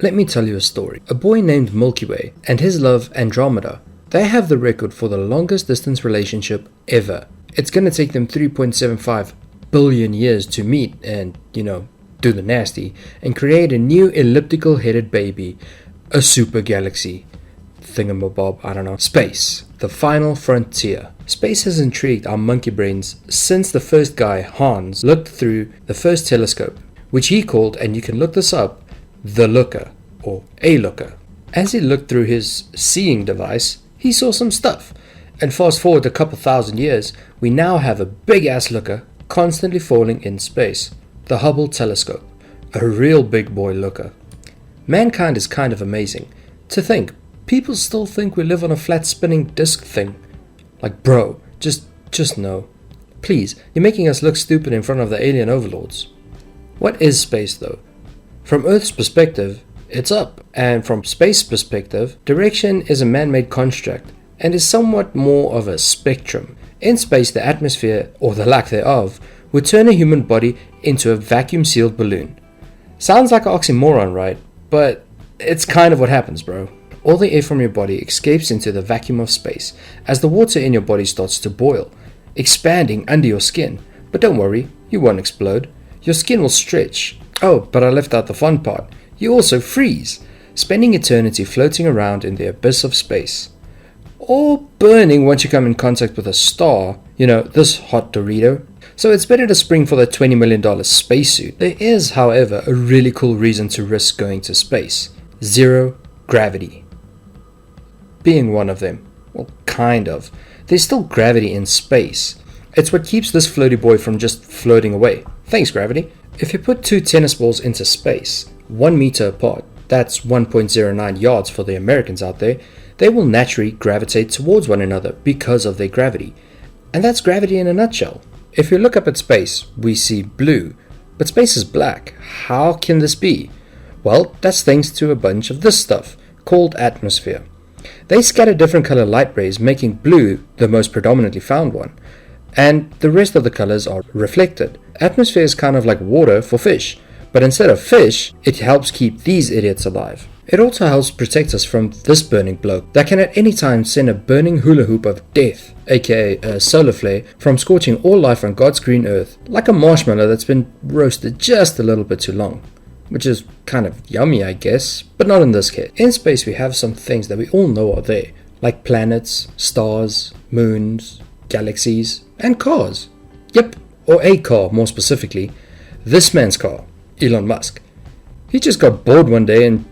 Let me tell you a story. A boy named Milky Way and his love Andromeda, they have the record for the longest distance relationship ever. It's gonna take them 3.75 billion years to meet and, do the nasty and create a new elliptical headed baby, a super galaxy thingamabob, I don't know. Space, the final frontier. Space has intrigued our monkey brains since the first guy, Hans, looked through the first telescope, which he called, and you can look this up, the looker, or a looker. As he looked through his seeing device, he saw some stuff. And fast forward a couple thousand years, we now have a big ass looker constantly falling in space. The Hubble telescope, a real big boy looker. Mankind is kind of amazing. To think, people still think we live on a flat spinning disc thing. Like, bro, just no. Please, you're making us look stupid in front of the alien overlords. What is space though? From Earth's perspective, it's up, and from space's perspective, direction is a man-made construct and is somewhat more of a spectrum. In space, the atmosphere, or the lack thereof, would turn a human body into a vacuum-sealed balloon. Sounds like an oxymoron, right? But it's kind of what happens, bro. All the air from your body escapes into the vacuum of space as the water in your body starts to boil, expanding under your skin. But don't worry, you won't explode. Your skin will stretch. Oh, but I left out the fun part. You also freeze, spending eternity floating around in the abyss of space. Or burning once you come in contact with a star, this hot Dorito. So it's better to spring for that $20 million spacesuit. There is, however, a really cool reason to risk going to space. Zero gravity. Being one of them. Well, kind of. There's still gravity in space. It's what keeps this floaty boy from just floating away. Thanks, gravity. If you put two tennis balls into space, 1 meter apart, that's 1.09 yards for the Americans out there, they will naturally gravitate towards one another because of their gravity. And that's gravity in a nutshell. If you look up at space, we see blue, but space is black. How can this be? Well, that's thanks to a bunch of this stuff, called atmosphere. They scatter different color light rays, making blue the most predominantly found one. And the rest of the colors are reflected. Atmosphere is kind of like water for fish, but instead of fish, it helps keep these idiots alive. It also helps protect us from this burning bloke that can at any time send a burning hula hoop of death, aka a solar flare, from scorching all life on God's green earth, like a marshmallow that's been roasted just a little bit too long. Which is kind of yummy, I guess, but not in this case. In space we have some things that we all know are there, like planets, stars, moons, galaxies, and cars. Yep, or a car more specifically. This man's car, Elon Musk. He just got bored one day and,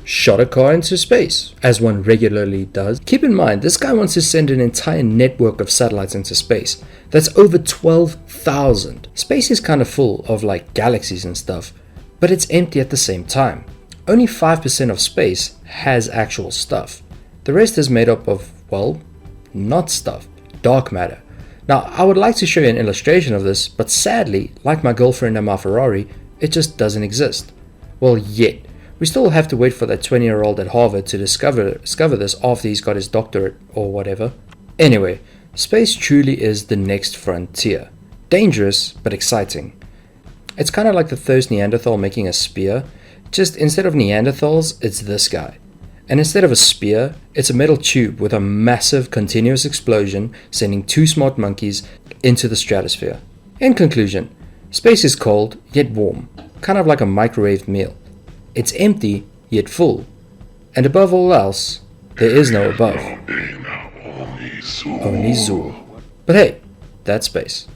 shot a car into space, as one regularly does. Keep in mind, this guy wants to send an entire network of satellites into space. That's over 12,000. Space is kind of full of galaxies and stuff, but it's empty at the same time. Only 5% of space has actual stuff. The rest is made up of, not stuff, dark matter. Now, I would like to show you an illustration of this, but sadly, like my girlfriend and my Ferrari, it just doesn't exist. Well, yet. We still have to wait for that 20-year-old at Harvard to discover this after he's got his doctorate or whatever. Anyway, space truly is the next frontier. Dangerous, but exciting. It's kind of like the first Neanderthal making a spear, just instead of Neanderthals, it's this guy. And instead of a spear, it's a metal tube with a massive continuous explosion sending two smart monkeys into the stratosphere. In conclusion, space is cold yet warm, kind of like a microwaved meal. It's empty yet full. And above all else, there is no above. Only Zool. But hey, that's space.